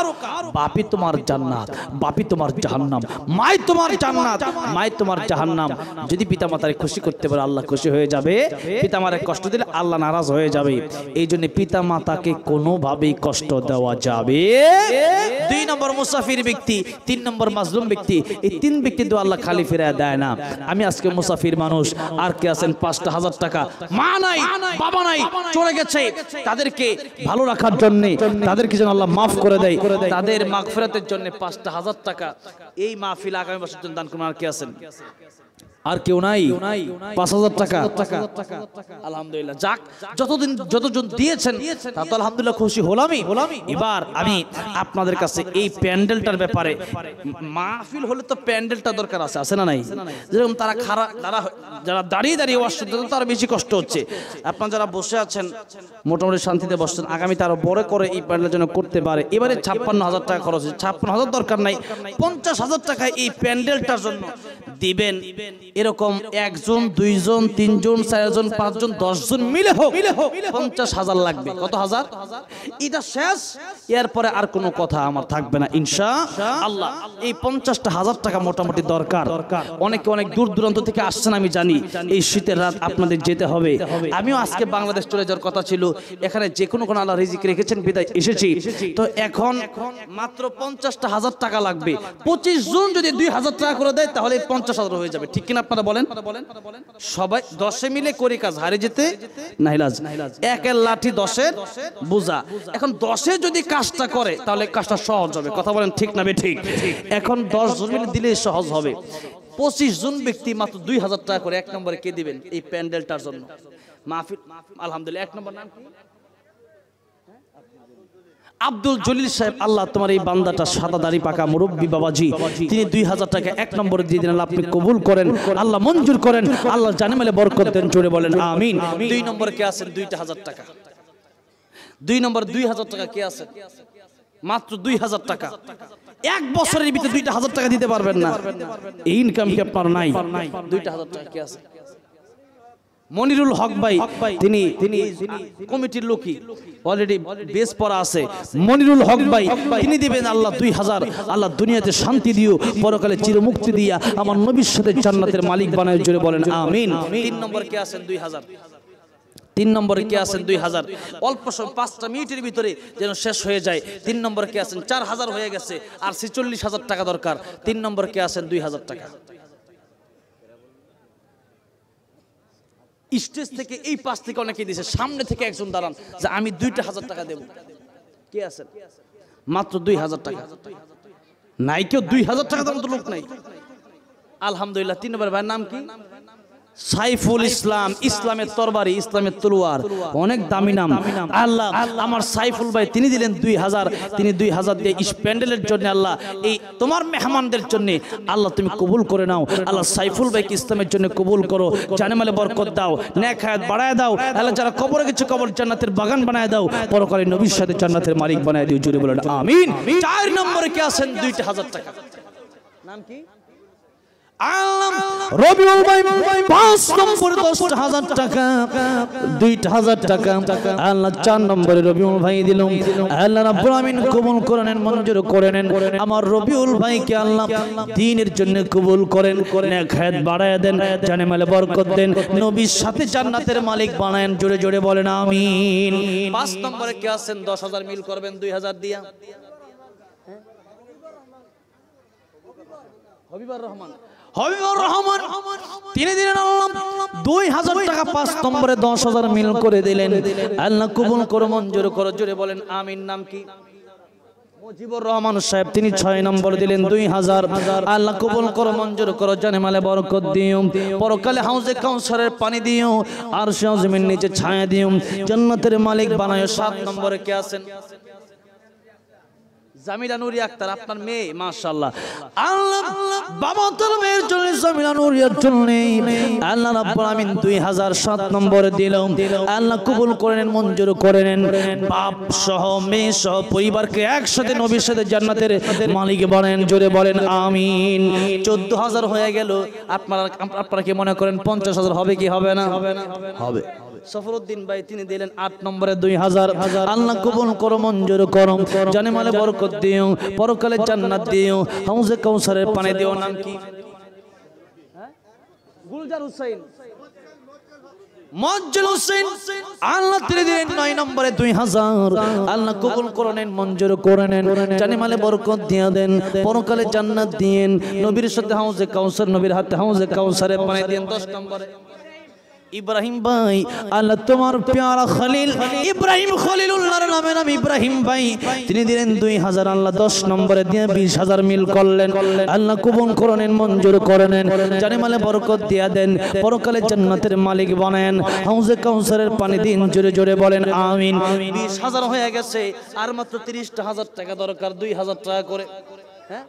বাপি তোমার জান্নাত, বাপি তোমার জাহান্নাম, মাই তোমার জান্নাত, মাই তোমার জাহান্নাম। যদি পিতামাতারে খুশি করতে পারে আল্লাহ খুশি হয়ে যাবে, পিতামাতারে কষ্ট দিলে আল্লাহ নারাজ হয়ে যাবে। এই জন্য পিতামাতাকে কোনোভাবেই কষ্ট দেওয়া যাবে। 2 নম্বর মুসাফির ব্যক্তি, 3 নম্বর মাজলুম ব্যক্তি, এই 3 ব্যক্তি তো আল্লাহ খালি ফিরিয়ে দেয় না। আমি আজকে মুসাফির মানুষ, আর কে আছেন 5,000 টাকা, মা নাই বাবা নাই চলে গেছে, তাদেরকে ভালো রাখার জন্য, তাদেরকে যেন আল্লাহ মাফ করে দেয়, তাদের মাগফিরাতের জন্য 5,000 টাকা এই মাহফিল আগামী বছর জন্য দান করুন। আর কে আছেন? আর কেউ নাই? 5,000 টাকা। আলহামদুলিল্লাহ, যাক, যতজন দিয়েছেন তা তো আলহামদুলিল্লাহ খুশি হলামই। এবার আমি আপনাদের কাছে এই প্যান্ডেলটার ব্যাপারে, মাহফিল হলে তো প্যান্ডেলটা দরকার আছে না নাই? যেরকম তারা যারা দাঁড়িয়ে দাঁড়িয়ে ওয়াজ শুনতে, তারা বেশি কষ্ট হচ্ছে। আপনারা যারা বসে আছেন মোটামুটি শান্তিতে বসছেন, আগামী তারা বড় করে এই প্যান্ডেলের জন্য করতে পারে। এবারে 56,000 টাকা খরচ হচ্ছে, 56,000 দরকার নাই, 50,000 টাকা এই প্যান্ডেলটার জন্য দিবেন। এরকম 1 জন 2 জন 3 জন 4 জন 5 জন 10 জন মিলে হোক 50,000 লাগবে। কত হাজার? এটা শেষ, এরপরে আর কোনো কথা আমার থাকবে না ইনশাআল্লাহ। এই 50,000 টাকা মোটামুটি দরকার। অনেকে অনেক দূর দূরান্ত থেকে আসছেন আমি জানি, এই শীতের রাত আপনাদের যেতে হবে। আমিও আজকে বাংলাদেশ চলে যাওয়ার কথা ছিল, এখানে যে কোনো আল্লাহ রিজিক রেখেছেন বিদায় এসেছি। তো এখন মাত্র 50,000 টাকা লাগবে। 25 জন যদি 2,000 টাকা করে দেয় তাহলে 50,000 হয়ে যাবে, ঠিক কিনা আপনারা বলেন? সবাই 10 মিলে করি কাজ, হারে যেতে নাইলাজ। একের লাঠি 10-এর বোঝা। এখন 10-এ যদি কাজটা করে তাহলে কাজটা সহজ হবে, কথা বলেন ঠিক না ঠিক? এখন 10 জন মিলে দিলে সহজ হবে। 25 জন ব্যক্তি মাত্র 2,000 টাকা করে 1 নম্বরে কে দিবেন এই প্যান্ডেলটার জন্য মাহফিল? আলহামদুলিল্লাহ। 1 নম্বর নাম কি? আব্দুল জলিল সাহেব। আল্লাহ তোমার এই বান্দাটা সাদা দাড়ি পাকা মুরব্বী বাবাজি, তিনি 2,000 টাকা 1 নম্বরে দিয়ে দিলেন। আপনি কবুল করেন, আল্লাহ মঞ্জুর করেন, আল্লাহ জানে মালে বরকত দেন, জোরে বলেন আমিন। 2 নম্বরে কে আছেন? 2,000 টাকা। 2 নম্বর 2,000 টাকা কে আছেন? মাত্র 2,000 টাকা। 1 বছরের ভিতরে 2,000 টাকা দিতে পারবেন না, এই ইনকাম কি আপনার নাই? 2,000 টাকা কে আছে? মনিরুল হক ভাই তিনি কমিটির লোকই অলরেডি বেস পড়া আছে। মনিরুল হক ভাই তিনি দিবেন আল্লাহ 2000, আল্লাহ দুনিয়াতে শান্তি দিও, পরকালে চিরমুক্তি দিয়া আমার নবীর সাথে জান্নাতের মালিক বানায়, জোরে বলেন আমিন। 3 নম্বর কে আছেন 2000, 3 নম্বরে কে আছেন 2000, অল্প সময় 5টা মিনিটের ভিতরে যেন শেষ হয়ে যায়। 3 নম্বরে কে আছেন 4000 হয়ে গেছে, আর 46,000 টাকা দরকার। 3 নম্বরে কে আছেন 2000 টাকা। স্টেজ থেকে এই পাশ থেকে অনেকে দিয়েছে, সামনে থেকে একজন দাঁড়ান যে আমি 2,000 টাকা দেব। কে আছেন? মাত্র 2000 টাকা। নাই কেউ 2000 টাকা দাম তো লোক নাই। আলহামদুলিল্লাহ। 3 নম্বর ভাইয়ের নাম কি? সাইফুল ইসলাম, ইসলামের তরবারি, ইসলামের তলোয়ার, অনেক দামি নাম। আল্লাহ আমার সাইফুল ভাই তিনি দিলেন 2000, তিনি 2000 দিয়ে স্প্যান্ডেলের জন্য আল্লাহ এই তোমার মেহমানদের জন্য আল্লাহ তুমি কবুল করে নাও। আল্লাহ সাইফুল ভাইকে ইসলামের জন্য কবুল করো, জানেমালে বরকত দাও, নেক হায়াত বাড়ায় দাও। আল্লাহ যারা কবরে গেছে কবর জান্নাতের বাগান বানায় দাও, পরকালে নবীর সাথে জান্নাতের মালিক বানায় দিও, জোরে বলেন আমিন। 4 নম্বরে কে আছেন 2000 টাকা। নাম কি? রবিউল ভাই 5 নম্বরে 10,000 টাকা, 2,000 টাকা। আল্লাহ 4 নম্বরে রবিউল ভাই দিল। আল্লাহ রাব্বুল আমিন কবুল করে নেন, মঞ্জুর করে নেন। আমার রবিউল ভাইকে আল্লাহ দ্বীনের জন্য কবুল করেন, নেক হায়াত বাড়ায় দেন, জানেমালে বরকত দেন, নবীর সাথে জান্নাতের মালিক বানায়েন, জোরে জোরে বলেন আমিন। 5 নম্বরে কে আছেন 10,000 মিল করবেন 2000 দিয়া? হবিবুর রহমান, হবিবুর রহমান তিনি দিলেন আল্লাহ 2000 টাকা। 5 নম্বরে 10,000 মিল করে দিলেন। আল্লাহ কবুল করো, মঞ্জুর করো, জোরে বলেন আমিন। নাম কি? মুজিবুর রহমান সাহেব, তিনি 6 নম্বর দিলেন 2000। আল্লাহ কবুল করো, মঞ্জুর করো, জানেমালে বরকত দিও, পরকালে হাউজে কাউসারের পানি দিও, আরশে আযমের নিচে ছায়া দিও, জান্নাতের মালিক বানায়। 7 নম্বরে কে আছেন? জামিলা নুরি আক্তার, আপনার মেয়ে, মাশাআল্লাহ। আল্লাহ বাবা তোর মেয়ের জন্য, জামিলা নুরিয়ার জন্য আল্লাহ রাব্বুল আমিন 2000 7 নম্বরে দিল। আল্লাহ কবুল করে নেন, মঞ্জুর করে নেন। বাপ সহ মেয়ে সহ পরিবারকে একসাথে নবীর সাথে জান্নাতের মালিক বানান, জোরে বলেন আমিন। 14,000 হয়ে গেল। আপনারা কি মনে করেন 50,000 হবে কি হবে না? হবে। সফরউদ্দিন ভাই তিনি দিলেন 8 নম্বরে 2000। আল্লাহ কবুল করো, মঞ্জুর করো, জানেমালে বরকত দিও, পরকালে জান্নাত দিও, হাউজে কাউসারের পানি দিও। নাম কি? গুলজার হুসাইন, মজ্জুল হুসাইন। আল্লাহ তিনি দিলেন 9 নম্বরে 2000। আল্লাহ কবুল করে নেন, মঞ্জুর করে নেন, জানেমালে বরকত দিয়ে দেন, পরকালে জান্নাত দিয়েন, নবীর সাথে হাউজে কাউসার, নবীর হাতে হাউজে কাউসারের পানি দেন। 10 নম্বরে ইব্রাহিম ভাই, আল্লাহ তোমার প্যারা খলিল ইব্রাহিম খলিলুল্লাহর নামে নাম ইব্রাহিম ভাই তিনি দিলেন 2000। আল্লাহ 10 নম্বরে দিয়ে 20,000 মিল করলেন। আল্লাহ কবুল করে নেন, মঞ্জুর করে নেন, জানেমালে বরকত দিয়া দেন, পরকালে জান্নাতের মালিক বানায়েন, হাউজে কাউসারের পানি দিন, জোরে জোরে বলেন আমিন। 20,000 হয়ে গেছে, আর মাত্র 30,000 টাকা দরকার, 2,000 টাকা করে। হ্যাঁ,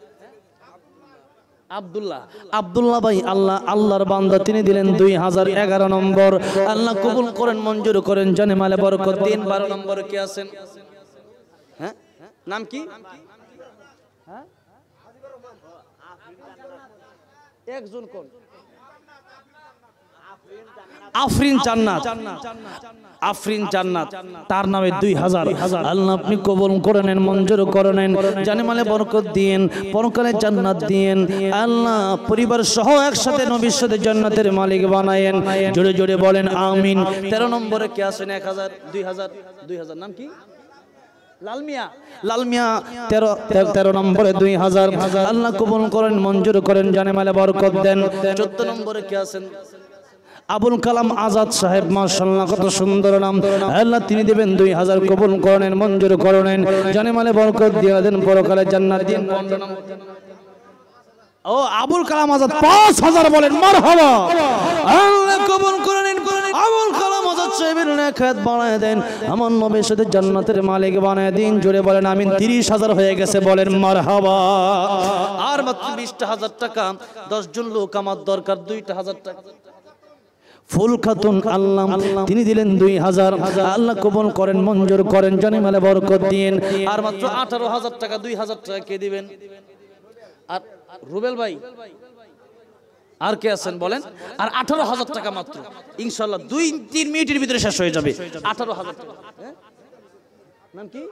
আব্দুল্লাহ ভাই, আল্লাহর বান্দা তিনি দিলেন 2000। 11 নম্বর। আল্লাহ কবুল করেন, মঞ্জুর করেন, জানেমালে বরকত দিন। 12 নম্বরে কে আছেন? হ্যাঁ, নাম কি? হ্যাঁ, একজন কোন? আফরিন জান্নাত, আফরিন জান্নাত, তার নামে 2000। আল্লাহ আপনি কবুল করে নেন, মঞ্জুর করে নেন, জানেমালে বরকত দিন, পরকালে জান্নাত দিন। আল্লাহ পরিবার সহ একসাথে নবীর সাথে জান্নাতের মালিক বানায়েন, জোরে জোরে বলেন আমিন। 13 নম্বরে কে আছেন? 1000 2000। নাম কি? লালমিয়া, লালমিয়া 13 নম্বরে 2000। আল্লাহ কবুল করেন, মঞ্জুর করেন, জানেমালে বরকত দেন। 14 নম্বরে কে আছেন? আবুল কালাম আজাদ সাহেব, মাশাআল্লাহ কত সুন্দর নাম। আল্লাহ তিনি দিবেন 2000, কবুল করেন, মঞ্জুর করেন, জানেমালে বরকত দিয়ে দেন, পরকালে জান্নাত দিন। 15 নম্বর। ও আবুল কালাম আজাদ 5000 বলেন মারহাবা। আল্লাহ কবুল করেন, আবুল কালাম আজাদ সাহেবের নেক হায়াত বাড়ায় দেন, আমার নবীর সাথে জান্নাতের মালিক বানায় দিন, জোরে বলেন আমিন। 30,000 হয়ে গেছে, বলেন মারহাবা। আর মাত্র 20,000 টাকা, 10 জন লোক আমার দরকার, 2,000 টাকা। ফুল খাতুন আল্লাহ তিনি দিলেন 2000। আল্লাহ কবুল করেন, মঞ্জুর করেন, জানেমালে বরকত দিন। আর মাত্র 18,000 টাকা, 2,000 টাকা কে দিবেন? আর রুবেল ভাই আর কে আছেন বলেন? আর 18,000 টাকা মাত্র, ইনশাআল্লাহ 2-3 মিনিটের ভিতরে শেষ হয়ে যাবে। 18,000 টাকা। নাম কি?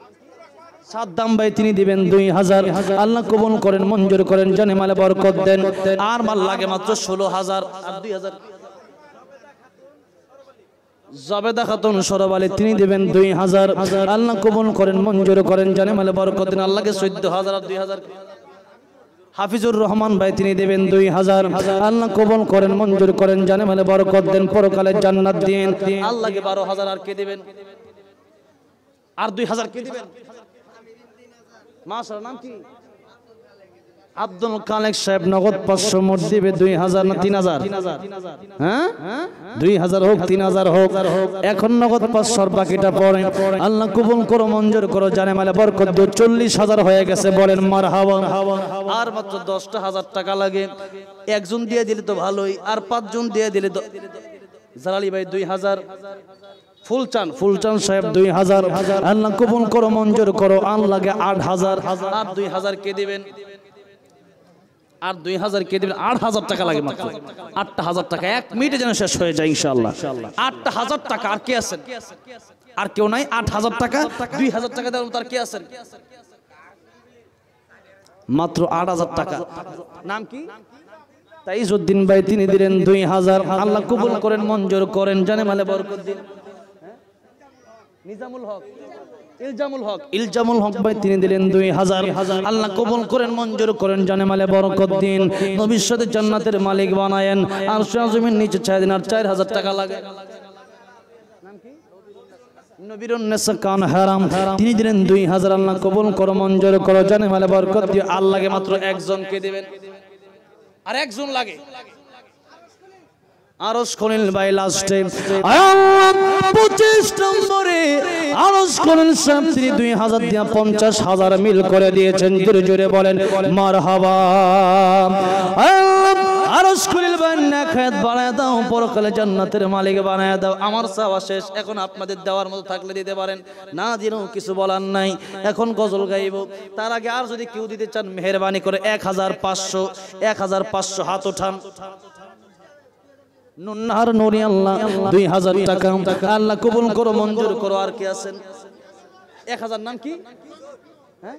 সাদ্দাম ভাই তিনি দিবেন 2,000। আল্লাহ কবুল করেন, মঞ্জুর করেন, জানে মালে বরকত দেন। আর মাল লাগে মাত্র 16,000 আর 2,000। জাবেদা খাতুন সরবালি তিনি দিবেন 2,000। আল্লাহ কবুল করেন, মঞ্জুর করেন, জানে মালে বরকত দেন। আল্লাহকে 14,000 আর 2,000। হাফিজুর রহমান ভাই তিনি দেবেন 2,000। আল্লাহ কবুল করেন, মঞ্জুর করেন, জানে মালে বরকত দেন, পরকালে জান্নাত দেন। আল্লাহকে 12,000। আর কে দিবেন? আর 2,000 কে দিবেন? মাশাআল্লাহ, নাম কি? আব্দুল খালেক সাহেব নগদ 500 মোট দিবে। 2,000 না 3,000? হ্যাঁ 2,000 হোক 3,000 হোক, এখন নগদ 500 বাকিটা পড়ে। আল্লাহ কবুল করো, মঞ্জুর করো, জানে মালে বরকত দিও। 40,000 হয়ে গেছে, বলেন মারহাবা। আর মাত্র 10,000 টাকা লাগে। একজন দিয়ে দিলে তো ভালোই, আর 5 জন দিয়ে দিলে জালালি ভাই 2,000। ফুলচান সাহেব 2,000। আল্লাহ কবুল করো, মঞ্জুর করো। আল্লাহকে 8,000। আর 2,000 কে দিবেন? আর 2,000 কে দিবেন? 8,000 টাকা লাগে মাত্র। 8,000 টাকা 1 মিনিটে যেন শেষ হয়ে যায় ইনশাআল্লাহ। 8,000 টাকা। আর কে আছেন? আর কেউ নাই? 8,000 টাকা 2,000 টাকা দেওয়ার মতো আর কে আছেন? মাত্র 8,000 টাকা। নাম কি? তাইজউদ্দিন ভাই তিনি দিলেন 2,000। আল্লাহ কবুল করেন, মঞ্জুর করেন, জানে মালে বরকত দিন। ইলজামুল হক ভাই তিনি দিলেন 2,000। আল্লাহ কবুল করেন, মঞ্জুর করেন, জানে মালে বরকত দিন। ভবিষ্যতে জান্নাতের মালিক বানায়েন। আর জমিন নিচে ছায় দিন। আর 4,000 টাকা লাগে। নাম কি? নবীরুন নেসা কান হারাম তিনি দিলেন 2,000। আল্লাহ কবুল করো, মঞ্জুর করো, জানে মালে বরকত দিও। আল্লাহকে মাত্র একজনকে দিবেন। আর একজন লাগে। আরশ খলিল ভাই লাস্টে 25 নম্বরে আরশ খলিল সাহেব তিনি 2,000 দিয়া 50,000 মিল করে দিয়েছেন। জোরে জোরে বলেন মারহাবা। আরশ খলিল ভাই নেখায়াত বানায় দাও, পরকালে জান্নাতের মালিক বানায় দাও। আমার চাওয়া শেষ। এখন আপনাদের দেওয়ার মতো থাকলে দিতে পারেন, না দিলেও কিছু বলার নাই। এখন গজল গাইব। তার আগে আর যদি কেউ দিতে চান মেহেরবানি করে 1,500 হাত ওঠান। নুনহার নুরি আল্লাহ 2,000 টাকা। আল্লাহ কবুল করো, মঞ্জুর করো। আর কে আছেন? 1,000। নাম কি? হ্যাঁ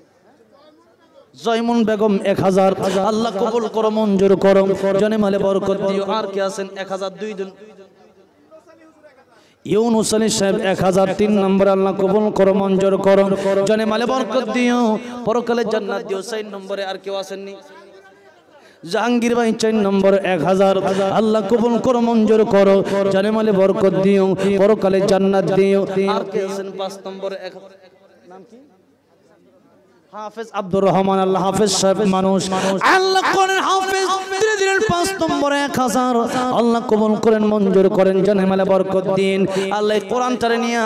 জয়মুন বেগম 1,000। আল্লাহ কবুল করো, মঞ্জুর করো, জানে মালে বরকত দিও। আর কে আছেন? 1,000। 2 জন। ইউনুস আলী সাহেব 1,000। 3 নম্বর আল্লাহ কবুল করো, মঞ্জুর করো, জানে মালে বরকত দিও, পরকালে জান্নাত দিও। 4 নম্বরে আর কেউ আসেননি? জাহাঙ্গীর ভাই 4 নম্বর 1,000। আল্লাহ কবুল করো, মঞ্জুর করো, জানে মালে বরকত দিও, পরকালে জান্নাত দিও। আর কে আছেন? 5 নম্বরে 1,000। নাম কি? হাফেজ আব্দুর রহমান। আল্লাহ হাফেজ সাহেব মানুষ, আল্লাহ করেন হাফেজ ধীরে ধীরে 5 নম্বরে 1,000। আল্লাহ কবুল করেন, মঞ্জুর করেন, জানে মালে বরকত দিন। আল্লাহ কোরআনটারে নিয়ে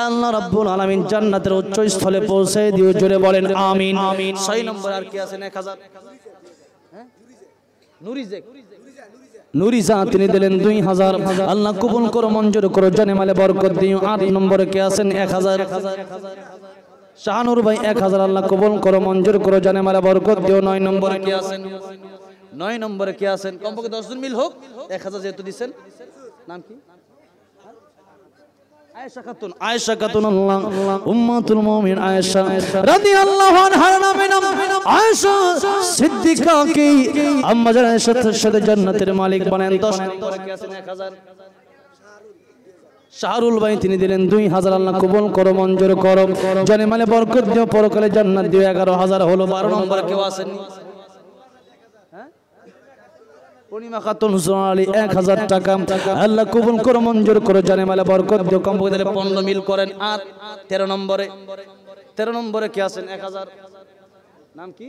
আল্লাহ রাব্বুল আলামিন জান্নাতের উচ্চ স্থলে পৌঁছে দিও। জোরে বলেন আমিন। 6 নম্বর আর কি আছেন? 1,000। নুরিজা তিনি দিলেন 2,000। আল্লাহ কবুল করো, মঞ্জুর করো, জানে মালে বরকত দিও। 8 নম্বরে কে আছেন? 1,000। শাহানুর ভাই 1,000। আল্লাহ কবুল করো, মঞ্জুর করো, জানে মালে বরকত দিও। 9 নম্বরে কে আছেন? 9 নম্বরে কে আছেন? কমপক্ষে 10 জন মিল হোক। 1,000 যেহেতু দিচ্ছেন। নাম কি? আয়েশা খাতুন আল্লাহ উম্মাতুল মুমিন আয়েশা রাদিয়াল্লাহু আনহার নামে আয়েশা সিদ্দিকা কি আম্মা জান আয়েশার সাথে জান্নাতের মালিক বানান। 10 নম্বরে কে আছেন? 1,000। শাহরুল ভাই তিনি দিলেন 2,000। আল্লাহ কবুল করো, মঞ্জুর করো, জানে মালে বরকত দিও, পরকালে জান্নাত দিও। 11,000 হলো। 12 নম্বরে কেউ আসেন? পূর্ণিমা খাতুন সোনালী 1,000 টাকা। আল্লাহ কবুল করো, মঞ্জুর করো, জানে মালে বরকত দিও। কমপক্ষে 15 মিল করেন। আর 13 নম্বরে কে আছেন? 1,000। নাম কি?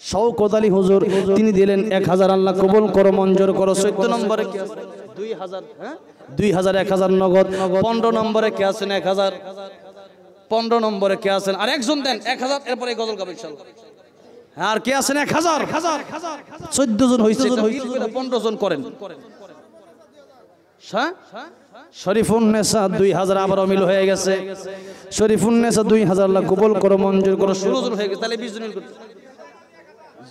শওকত আলী হুজুর তিনি দিলেন 1,000। আল্লাহ কবুল করো, মঞ্জুর করো। 14 নম্বরে কে আছেন? 2,000। হ্যাঁ 2,000 1,000 নগদ। 15 নম্বরে কে আছেন? 1,000। 15 নম্বরে কে আছেন? আর একজন দেন 1,000। এরপরে গজল গাবে ইনশাআল্লাহ। আর কে আছেন? 1,000। 14 জন হইছে। 15 জন করেন। শরীফুন্নেসা 2,000। আবারও মিল হয়ে গেছে। শরীফুন্নেসা 2,000। আল্লাহ কবুল করো, মঞ্জুর করো। 16 জন হয়ে গেছে। তাহলে 20 জন মিল করতে।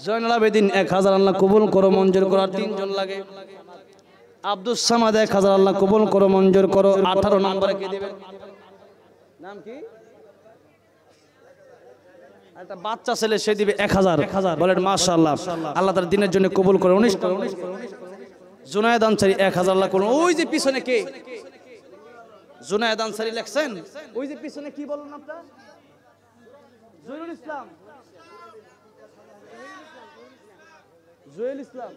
জয়নুল আবেদিন 1000 আল্লাহ কবুল করো মঞ্জুর করো। আর 3 জন লাগে। আব্দুস সামাদ 1000 আল্লাহ কবুল করো মঞ্জুর করো। 18 নম্বরে কে দিবেন? নাম কি? একটা বাচ্চা ছেলে, সে দিবে 1000। বলেন মাশাআল্লাহ, আল্লাহ তার দিনের জন্য কবুল করে। 19 জুনায়েদ আনসারী 1000 আল্লাহ করুন। ওই যে পিছনে কে? জুনায়েদ আনসারী লেখছেন। ওই যে পিছনে কি বলুন আপনারা? জহিরুল ইসলাম, জহিরুল ইসলাম,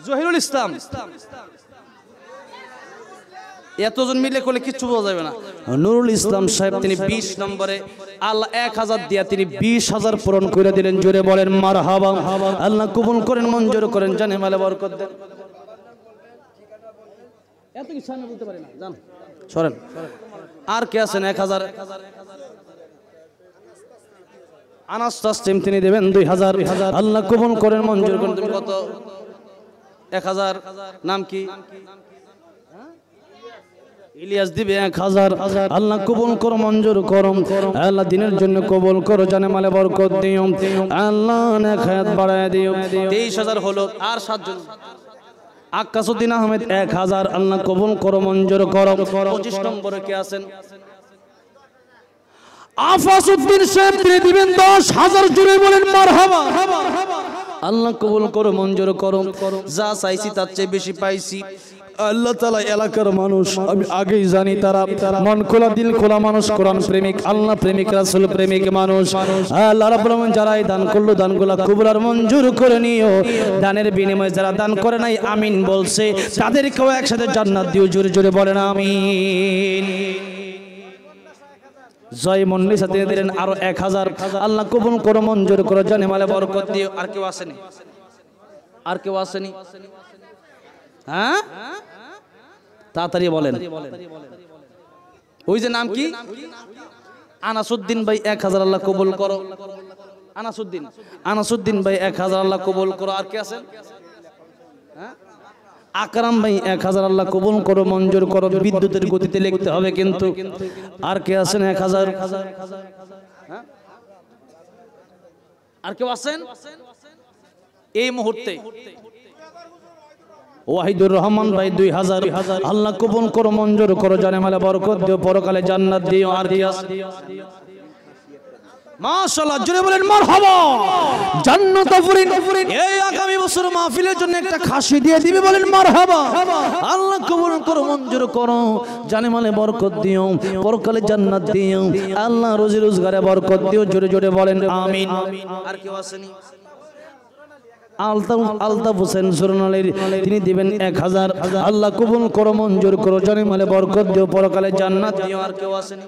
জহিরুল ইসলাম। এতজন মিলে করলে কিচ্ছু বোঝা যাবে না। নুরুল ইসলাম সাহেব তিনি 20 নম্বরে আল্লাহ 1000 দিয়া তিনি 20000 পূরণ করে দিলেন। জোরে বলেন মারহাবা। আল্লাহ কবুল করেন মঞ্জুর করেন, জানে মালে বরকত দেন। এত কিছু আমি বলতে পারি না, জান সরেন। আর কে আছেন? 1000 আনাস তাসলিম তিনি দেবেন 2000। আল্লাহ কবুল করেন মঞ্জুর করেন। তুমি কত? 1000। নাম কি? ইলিয়াস দিবে 1000। আল্লাহ কবুল করো মঞ্জুর করো। আল্লাহ দিনের জন্য কবুল করো, জানে মালে বরকত দিও। আল্লাহ নেক হায়াত বাড়ায় দিও। 23000 হলো। আর 7 জন। আক্কাসউদ্দিন আহমেদ 1000 আল্লাহ কবুল করো মঞ্জুর করো। 25 নম্বরে কে আছেন? আফাসউদ্দিন সাহেব তিনি দিবেন 10000। জুড়ে বলেন মারহাবা। আল্লাহ কবুল করো মঞ্জুর করো। যা চাইছি তার চেয়ে বেশি পাইছি। আল্লাহ তাআলা এলাকার মানুষ আমি আগেই জানি তারা মন খোলা দিল খোলা মানুষ, কোরআন প্রেমিক, আল্লাহ প্রেমিক, রাসূল প্রেমিক মানুষ। আল্লাহ রাব্বুল আলামিন যারাই দান করলো দানগুলো কবুল আর মঞ্জুর করে নিও। দানের বিনিময়ে যারা দান করে নাই আমিন বলছে, তাদেরকেও একসাথে জান্নাত দিও। জোরে জোরে বলেন আমিন। জয় মন্ডি সাথে দিলেন আরো 1000। আল্লাহ কবুল করো মঞ্জুর করো, জানে মালে বরকত দিও। আর কেউ আসেনি? আর কেউ আসেনি? হ্যাঁ, তাড়াতাড়ি বলেন। ওই যে নাম কি? আনাসউদ্দিন ভাই 1000 আল্লাহ কবুল করো। আনাসউদ্দিন ভাই 1000 আল্লাহ কবুল করো। আর কে আছেন? আকরাম ভাই 1000 আল্লাহ কবুল করো মঞ্জুর করো। বিদ্যুতের গতিতে লিখতে হবে কিন্তু। আর কে আছেন? 1000। আর কেউ আছেন এই মুহূর্তে? ওয়াহিদুর রহমান ভাই 2000 আল্লাহ কবুল করো মঞ্জুর করো, জানে মালে বরকত দিও, পরকালে জান্নাত দিও। আর কি আছে? মাশাআল্লাহ, জোরে বলেন মারহাবা। জান্নাত ফুরিন। এই আগামী বছর মাহফিলের জন্য একটা খাসি দিয়ে দিবে, বলেন মারহাবা। আল্লাহ কবুল করো মঞ্জুর করো, জানে মালে বরকত দিও, পরকালে জান্নাত দিও। আল্লাহ রোজি রোজগারে বরকত দিও। জোরে জোরে বলেন আমিন। আর কেউ আসেনি? আলতাফ হোসেন সুরনালীর তিনি দিবেন 1000। আল্লাহ কবুল করো মঞ্জুর করো, জানে মালে বরকত দিও, পরকালে জান্নাত দিও। আর কেউ আসেনি?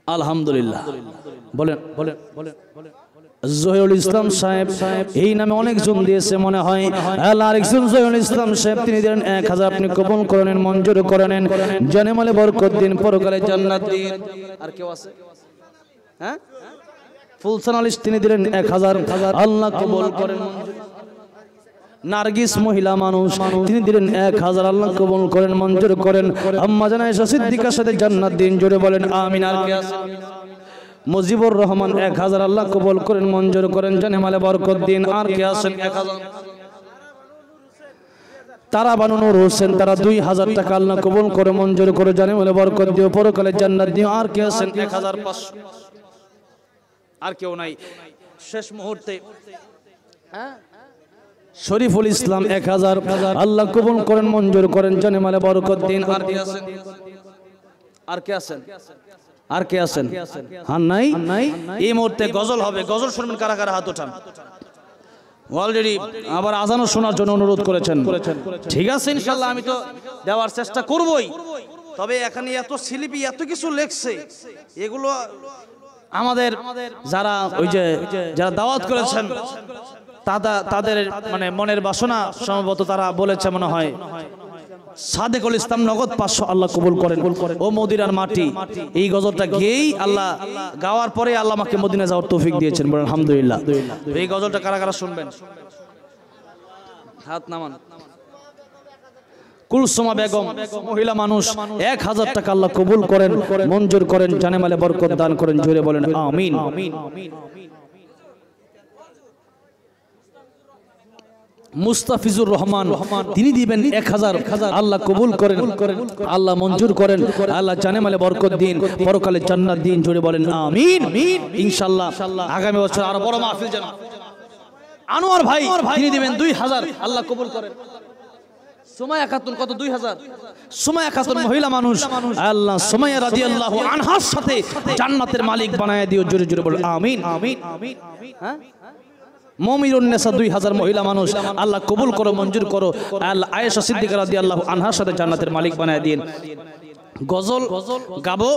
আলহামদুলিল্লাহ। বলেন বলেন বলেন। জহিরুল ইসলাম সাহেব এই নামে অনেকজন দিয়েছে মনে হয়। আল্লাহ আরেকজন জহিরুল ইসলাম সাহেব তিনি দিলেন 1000। আপনি কবুল করে নেন মঞ্জুর করে নেন, জানে মালে বরকত দিন, পরকালে জান্নাত দিন। আর কেউ আছে? হ্যাঁ, ফুলসান আলী তিনি দিলেন 1000। আল্লাহ কবুল করেন। নার্গিস মহিলা মানুষ তিনি দিলেন 1000। আল্লাহ কবুল করেন মঞ্জুর করেন। আম্মা জান আয়েশা সিদ্দিকার সাথে জান্নাত দিন। জোরে বলেন আমিন। আর কে আছে? মুজিবুর রহমান 1000। আল্লাহ কবুল করেন মঞ্জুর করেন, জানে মালে বরকত দিন। আর কে আছেন? 1000। তারা বানু নূর হোসেন তারা 2000 টাকা আল্লাহ কবুল করে মঞ্জুর করে, জানে মালে বরকত দিও, পরকালে জান্নাত দিও। আর কে আছেন? 1500। আর কেউ নাই? শেষ মুহূর্তে শরীফুল ইসলাম 1000। আল্লাহ কবুল করেন মঞ্জুর করেন, জানে মালে বরকত দিন। আর কে আছেন? আর কে আছেন? আর কে আছেন? হ্যাঁ, নাই। এই মুহূর্তে গজল হবে। গজল শুনবেন কারা কারা? হাত ওঠান। অলরেডি আবার আজানও শোনার জন্য অনুরোধ করেছেন। ঠিক আছে, ইনশাআল্লাহ আমি তো দেওয়ার চেষ্টা করবই। তবে এখানে এত শিল্পী এত কিছু লেখছে, এগুলো আমাদের যারা ওই যে যারা দাওয়াত করেছেন তাদের মানে মনের বাসনা সম্ভবত তারা বলেছে মনে হয়। সাদেকুল ইসলাম নগদ 500 আল্লাহ কবুল করেন। ও মদিনার মাটি এই গজলটা গেয়েই আল্লাহ গাওয়ার পরে আল্লাহ আমাকে মদিনা যাওয়ার তৌফিক দিয়েছেন, বলেন আলহামদুলিল্লাহ। এই গজলটা কারা কারা শুনবেন? হাত নামান। কুলসুমা বেগম মহিলা মানুষ 1000 টাকা আল্লাহ কবুল করেন মঞ্জুর করেন, জানে মালে বরকত দান করেন। জোরে বলেন আমিন। মুস্তাফিজুর রহমান তিনি দিবেন 1000 আল্লাহ কবুল করেন আল্লাহ মঞ্জুর করেন আল্লাহ জানে মালে বরকত দিন পরকালে জান্নাত দিন জোরে বলেন আমিন ইনশাআল্লাহ আগামী বছর আরো বড় মাহফিল যেন আনোয়ার ভাই তিনি দিবেন 2000 আল্লাহ কবুল করেন সুমাইয়া খাতুন কত 2000 সুমাইয়া খাতুন মহিলা মানুষ আল্লাহ সুমাইয়া রাদিয়াল্লাহু আনহার সাথে জান্নাতের মালিক বানায় দিও জোরে জোরে বল আমিন হ্যাঁ মুমিনুন নেসা 2000 মহিলা মানুষ আল্লাহ কবুল করো মঞ্জুর করো আল্লাহ আয়েশা সিদ্দিকা রাদিয়াল্লাহু আনহার সাথে জান্নাতের মালিক বানায় দিন গজল গাবো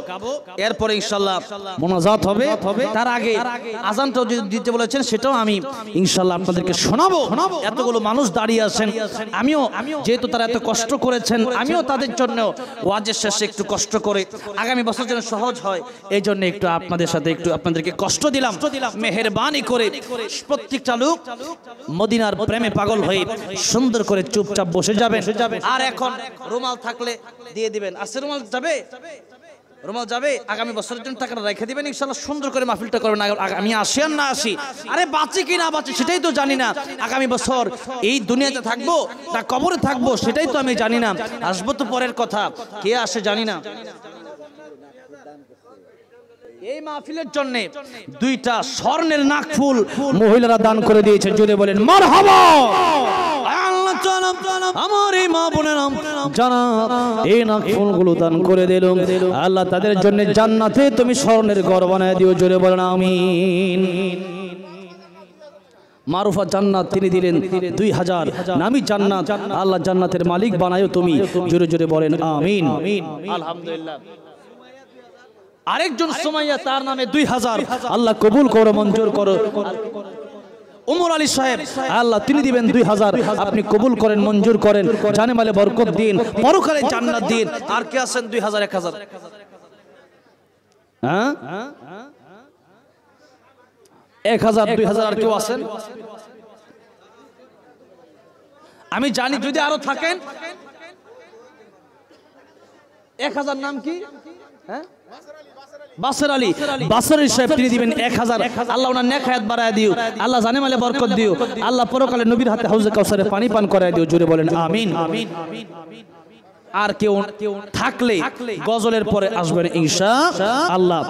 এরপরে ইনশাআল্লাহ মোনাজাত হবে তার আগে আজানটাও দিতে বলেছেন সেটাও আমি ইনশাআল্লাহ আপনাদেরকে শোনাবো এতগুলো মানুষ দাঁড়িয়ে আছেন আমিও যেহেতু তারা এত কষ্ট করেছেন আমিও তাদের জন্য ওয়াজের শেষে একটু কষ্ট করে আগামী বছর যেন সহজ হয় এই জন্য একটু আপনাদের সাথে একটু আপনাদেরকে কষ্ট দিলাম মেহেরবানি করে প্রত্যেকটা লোক মদিনার প্রেমে পাগল হয়ে সুন্দর করে চুপচাপ বসে যাবেন আর এখন রুমাল থাকলে দিয়ে দিবেন আছে রুমাল যাবে আগামী বছরের জন্য টাকাটা রেখে দিবেন ইনশাআল্লাহ সুন্দর করে মাহফিলটা করবেন আমি আসি আর না আসি আরে বাঁচি কি না বাঁচি সেটাই তো জানি না আগামী বছর এই দুনিয়াতে থাকবো না কবরে থাকবো সেটাই তো আমি জানি না আসবো তো পরের কথা কে আসে জানি না এই মাহফিলের জন্য 2টা স্বর্ণের নাকফুল মহিলারা দান করে দিয়েছে জোরে বলেন মারহাবা আমার এই মা বোনেরা যারা এই নাকফুলগুলো দান করে দিল আল্লাহ তাদের জন্য জান্নাতে তুমি স্বর্ণের ঘর বানায় দিও জোরে বলেন আমিন মারুফা জান্নাত তিনি দিলেন 2000 নামি জান্নাত আল্লাহ জান্নাতের মালিক বানায়ো তুমি জোরে জোরে বলেন আমিন আলহামদুলিল্লাহ আরেকজন সুমাইয়া তার নামে 2000 আল্লাহ কবুল করো মঞ্জুর করো উমর আলী সাহেব আল্লাহ তিনি দিবেন 2000 আপনি কবুল করেন মঞ্জুর করেন জানে মালে বরকত দিন পরকালে জান্নাত দিন আর কে আছেন 2000 1000 হ্যাঁ 1000 2000 আর কেউ আছেন আমি জানি যদি আরো থাকেন 1000 নাম কি হ্যাঁ বাসর আলী সাহেব তিনি দিবেন 1000 আল্লাহ ওনার নেক হায়াত বাড়ায় দিও আল্লাহ জানে মালে বরকত দিও আল্লাহ পরকালে নবীর হাতে হাউজে কাউসারে পানি পান করায় দিও জোরে বলেন আমিন আর কেউ থাকলে গজলের পরে আসবেন ইনশাআল্লাহ